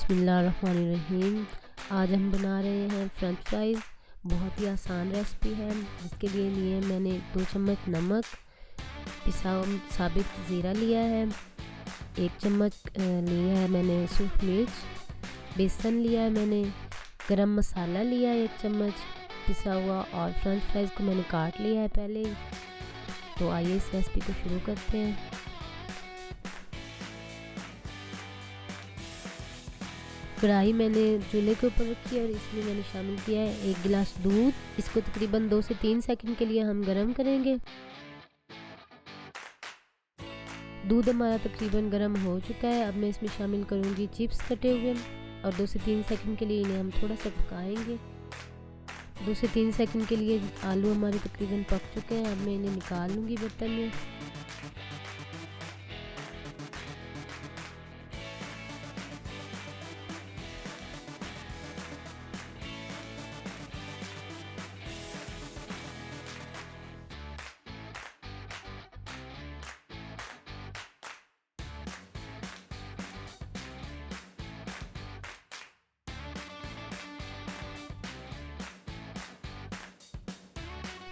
बिस्मिल्लाहिर्रहमानिर्रहीम। आज हम बना रहे हैं फ्रेंच फ्राइज़। बहुत ही आसान रेसिपी है। इसके लिए मैंने 2 चम्मच नमक, पिसा साबित ज़ीरा लिया है, 1 चम्मच लिया है मैंने सूख मिर्च, बेसन लिया है मैंने, गरम मसाला लिया है 1 चम्मच पिसा हुआ, और फ्रेंच फ्राइज़ को मैंने काट लिया है पहले। तो आइए इस रेसिपी को शुरू करते हैं। कढ़ाई मैंने चूल्हे के ऊपर रखी है और इसमें मैंने शामिल किया है 1 गिलास दूध। इसको तकरीबन 2 से 3 सेकंड के लिए हम गर्म करेंगे। दूध हमारा तकरीबन गर्म हो चुका है। अब मैं इसमें शामिल करूंगी चिप्स कटे हुए और 2 से 3 सेकंड के लिए इन्हें हम थोड़ा सा पकाएंगे। 2 से 3 सेकंड के लिए आलू हमारे तकरीबन पक चुके हैं। अब मैं इन्हें निकाल लूँगी बर्तन में।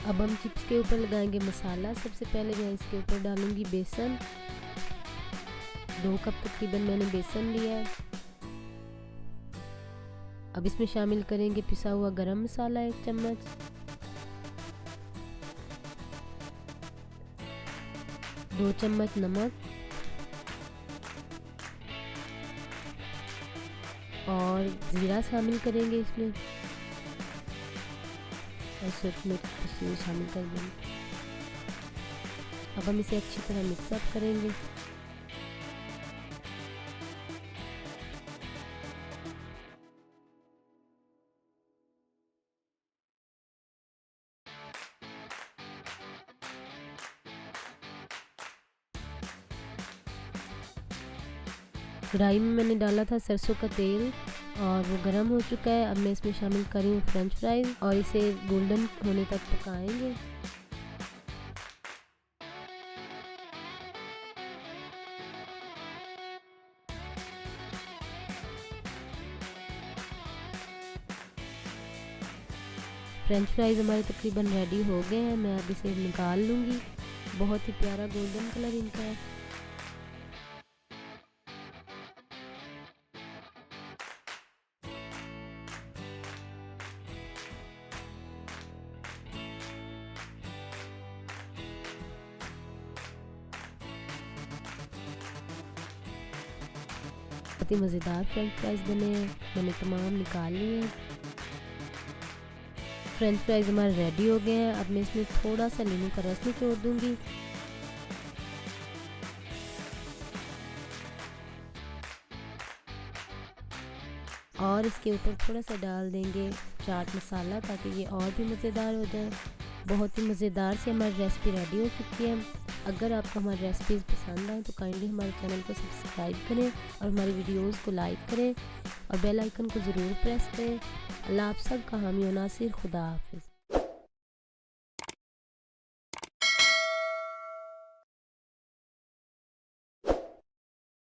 अब हम चिप्स के ऊपर लगाएंगे मसाला। सबसे पहले मैं इसके ऊपर डालूंगी बेसन। 2 कप तकरीबन मैंने बेसन लिया है। अब इसमें शामिल करेंगे पिसा हुआ गरम मसाला 1 चम्मच, 2 चम्मच नमक और ज़ीरा शामिल करेंगे इसमें, और सूख मिर्च शामिल कर देंगे। अब हम इसे अच्छी तरह मिक्सअप करेंगे। कढ़ाई में मैंने डाला था सरसों का तेल और वो गर्म हो चुका है। अब मैं इसमें शामिल कर रही हूँ फ्रेंच फ्राइज़ और इसे गोल्डन होने तक पकाएंगे। फ्रेंच फ्राइज़ हमारे तकरीबन रेडी हो गए हैं। मैं अब इसे निकाल लूँगी। बहुत ही प्यारा गोल्डन कलर इनका है। बहुत ही मज़ेदार फ्रेंच फ्राइज़ बने हैं। मैंने तमाम निकाल लिए हैं। फ्रेंच फ्राइज़ हमारे रेडी हो गए हैं। अब मैं इसमें थोड़ा सा नींबू का रस निचोड़ दूंगी। और इसके ऊपर थोड़ा सा डाल देंगे चाट मसाला ताकि ये और भी मज़ेदार हो जाए। बहुत ही मज़ेदार से हमारी रेसिपी रेडी हो चुकी है। अगर आपको हमारी रेसिपीज़ पसंद आए तो काइंडली हमारे चैनल को सब्सक्राइब करें और हमारी वीडियोस को लाइक करें और बेल आइकन को ज़रूर प्रेस करें। अल्लाह आप सब का हामी और नासिर। खुदा हाफिज़।